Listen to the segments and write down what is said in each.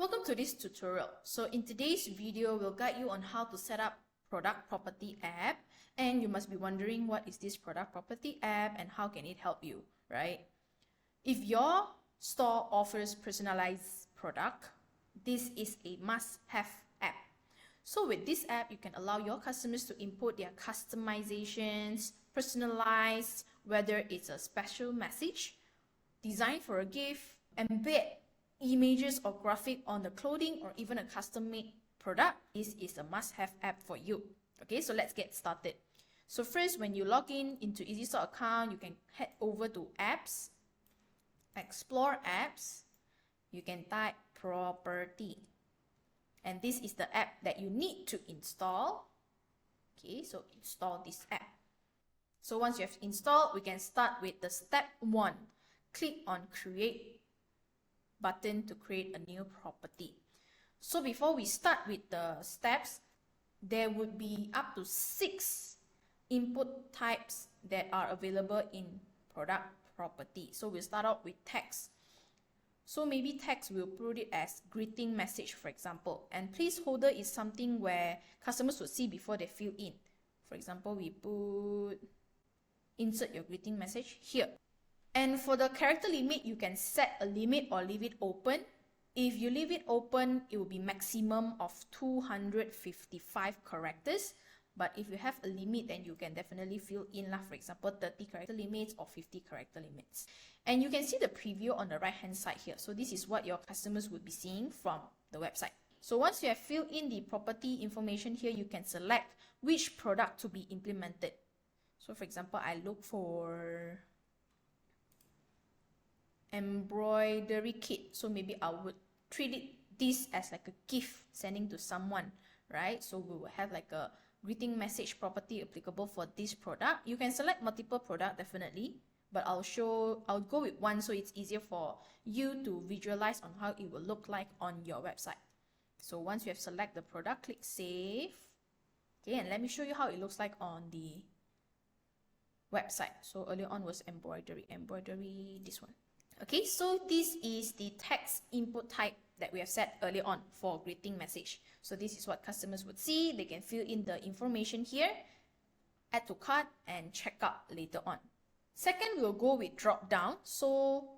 Welcome to this tutorial. So in today's video, we'll guide you on how to set up product property app, and you must be wondering what is this product property app and how can it help you, right? If your store offers personalized product, this is a must-have app. So with this app, you can allow your customers to input their customizations, personalized, whether it's a special message, design for a gift, embed images or graphic on the clothing, or even a custom-made product. This is a must-have app for you. Okay, so let's get started. So first, when you log in into EasyStore account, you can head over to apps, explore apps, you can type property, and this is the app that you need to install. Okay, so install this app. So once you have installed, we can start with the step 1. Click on create button to create a new property. So before we start with the steps, there would be up to 6 input types that are available in product property. So we'll start out with text. So maybe text, we'll put it as greeting message, for example. And placeholder is something where customers would see before they fill in. For example, we put insert your greeting message here. And for the character limit, you can set a limit or leave it open. If you leave it open, it will be maximum of 255 characters. But if you have a limit, then you can definitely fill in, for example, 30 character limits or 50 character limits. And you can see the preview on the right hand side here. So this is what your customers would be seeing from the website. So once you have filled in the property information here, you can select which product to be implemented. So for example, I look for embroidery kit. So maybe I would treat this as like a gift sending to someone, right? So we will have like a greeting message property applicable for this product. You can select multiple product definitely, but I'll go with one so it's easier for you to visualize on how it will look like on your website. So once you have selected the product, click save. Okay, and let me show you how it looks like on the website. So earlier on was embroidery, this one. Okay, so this is the text input type that we have set earlier on for greeting message. So this is what customers would see. They can fill in the information here, add to cart, and check out later on. Second, we'll go with drop down. So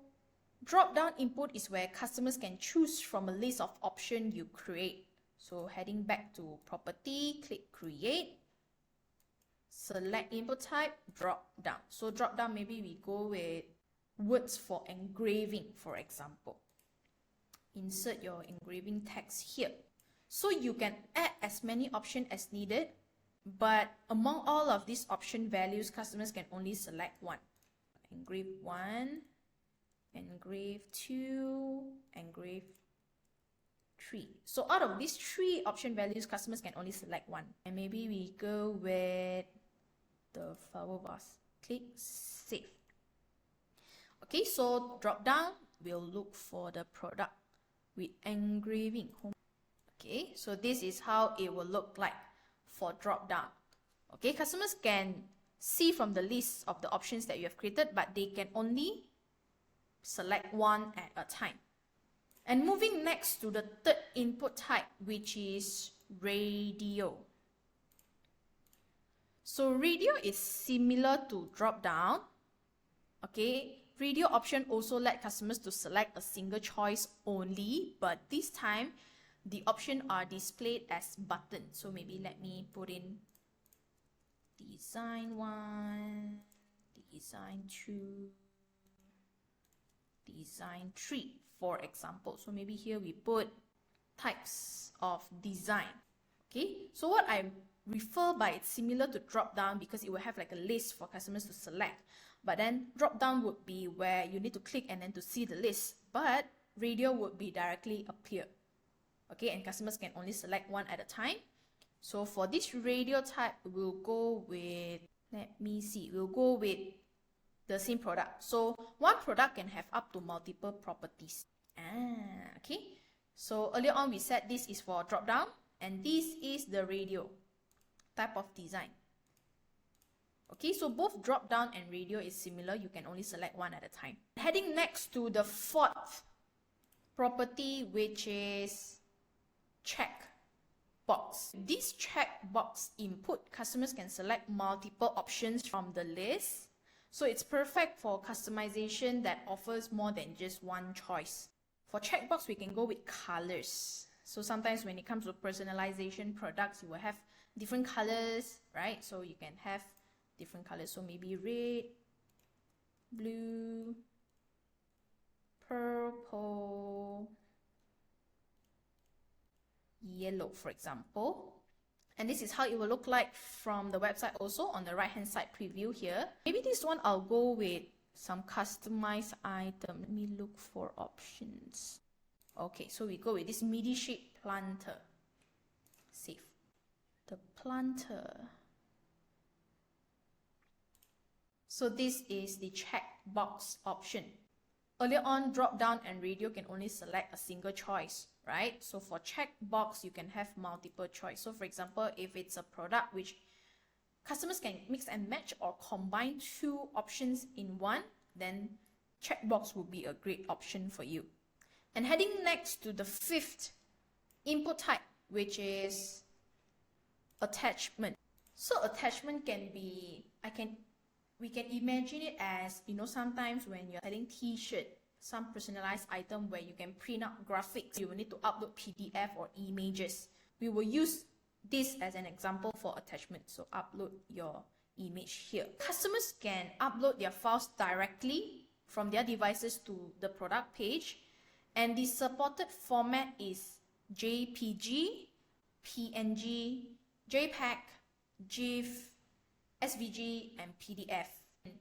drop down input is where customers can choose from a list of options you create. So heading back to property, click create, select input type, drop down. So drop down, maybe we go with words for engraving, for example. Insert your engraving text here. So you can add as many options as needed, but among all of these option values, customers can only select one. Engrave 1, engrave 2, engrave 3. So out of these 3 option values, customers can only select one. And maybe we go with the flower vase. Click save. Okay, so drop down, we'll look for the product with engraving. Okay, so this is how it will look like for drop down. Okay, customers can see from the list of the options that you have created, but they can only select one at a time. And moving next to the third input type, which is radio. So radio is similar to drop down. Okay, radio option also let customers to select a single choice only, but this time the options are displayed as buttons. So maybe let me put in design 1, design 2, design 3, for example. So maybe here we put types of design. Okay, so what I refer by it's similar to drop down because it will have like a list for customers to select. But then drop down would be where you need to click and then to see the list. But radio would be directly appear. Okay, and customers can only select one at a time. So for this radio type, we'll go with, let me see, we'll go with the same product. So one product can have up to multiple properties. Okay. So earlier on we said this is for drop down, and this is the radio type of design. Okay, so both drop down and radio is similar. You can only select one at a time. Heading next to the fourth property which is checkbox. This checkbox input, customers can select multiple options from the list. So it's perfect for customization that offers more than just one choice. For checkbox, we can go with colors. So sometimes when it comes to personalization products, you will have different colors, right? So you can have different colors. So maybe red, blue, purple, yellow, for example. And this is how it will look like from the website also on the right hand side preview here. Maybe this one I'll go with some customized item. Let me look for options. Okay, so we go with this midi shaped planter. Save. The planter. So this is the checkbox option. Earlier on, drop down and radio can only select a single choice, right? So for checkbox, you can have multiple choice. So for example, if it's a product which customers can mix and match or combine two options in one, then checkbox will be a great option for you. And heading next to the fifth input type, which is attachment. So attachment can be, we can imagine it as, sometimes when you're selling t-shirt, some personalized item where you can print out graphics, you will need to upload PDF or images. We will use this as an example for attachment. So upload your image here. Customers can upload their files directly from their devices to the product page, and the supported format is JPG, PNG, JPEG, GIF, SVG, and PDF.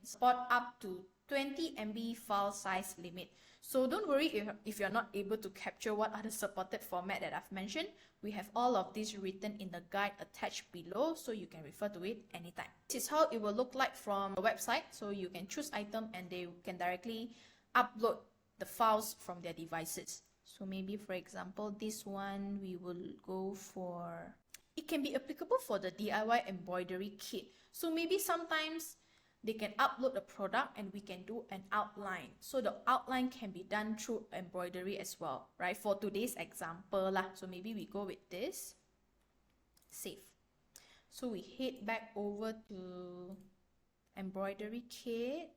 Support up to 20 MB file size limit. So don't worry if you're not able to capture what are the supported format that I've mentioned. We have all of this written in the guide attached below, so you can refer to it anytime. This is how it will look like from the website. So you can choose item and they can directly upload the files from their devices. So maybe for example, this one we will go for, it can be applicable for the DIY embroidery kit. So maybe sometimes they can upload a product and we can do an outline. So the outline can be done through embroidery as well, right? For today's example lah. So maybe we go with this. Save. So we head back over to embroidery kit.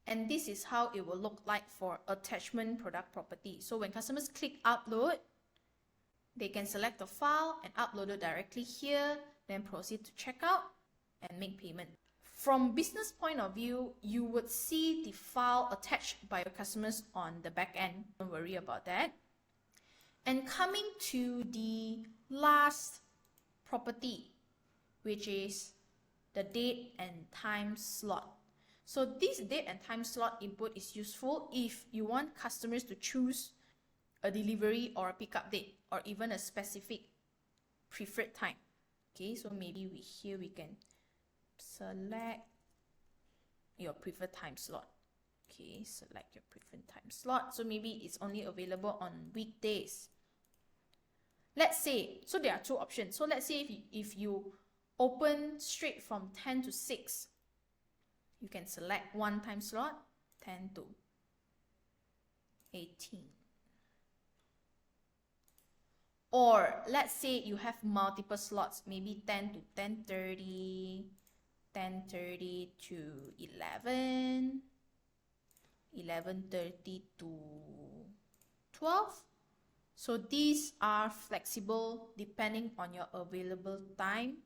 And this is how it will look like for attachment product property. So when customers click upload, they can select the file and upload it directly here, then proceed to checkout and make payment. From business point of view, you would see the file attached by your customers on the back end. Don't worry about that. And coming to the last property, which is the date and time slot. So this date and time slot input is useful if you want customers to choose a delivery or a pickup date or even a specific preferred time. Okay, so maybe here we can select your preferred time slot. Okay, select your preferred time slot. So maybe it's only available on weekdays. Let's say, so there are two options. So let's say if you open straight from 10 to 6, you can select one time slot, 10 to 18. Or let's say you have multiple slots, maybe 10 to 10:30, 10:30 to 11, 11:30 to 12. So these are flexible depending on your available time,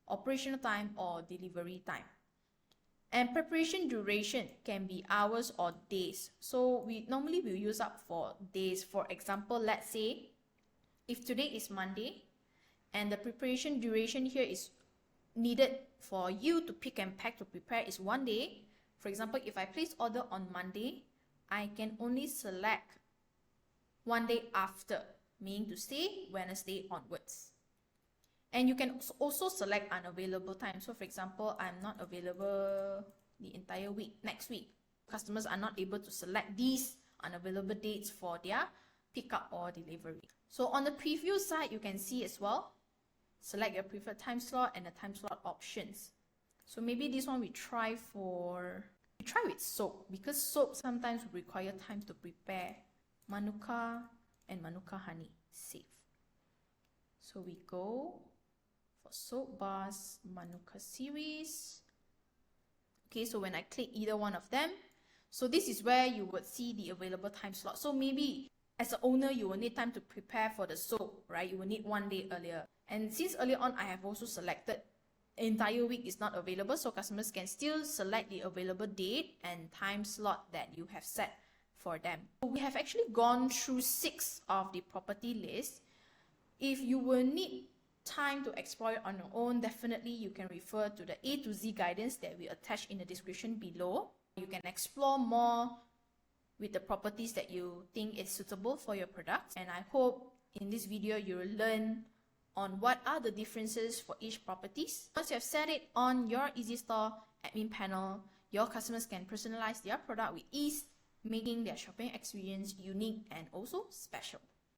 operational time or delivery time. And preparation duration can be hours or days. So we normally will use up for days. For example, let's say if today is Monday and the preparation duration here is needed for you to pick and pack to prepare is 1 day. For example, if I place order on Monday, I can only select 1 day after, meaning to say Wednesday onwards. And you can also select unavailable time. So for example, I'm not available the entire week, next week. Customers are not able to select these unavailable dates for their pickup or delivery. So on the preview side, you can see as well, select your preferred time slot and the time slot options. So maybe this one we try with soap, because soap sometimes require time to prepare. Manuka and Manuka honey, save. So we go for soap bars, Manuka series. Okay, so when I click either one of them, so this is where you would see the available time slot. So maybe as an owner, you will need time to prepare for the soap, right? You will need 1 day earlier. And since earlier on, I have also selected entire week is not available, so customers can still select the available date and time slot that you have set for them. We have actually gone through 6 of the property lists. If you will need time to explore it on your own, definitely you can refer to the A to Z guidance that we attach in the description below. You can explore more with the properties that you think is suitable for your product. And I hope in this video you will learn on what are the differences for each properties. Once you have set it on your EasyStore admin panel, your customers can personalize their product with ease, making their shopping experience unique and also special.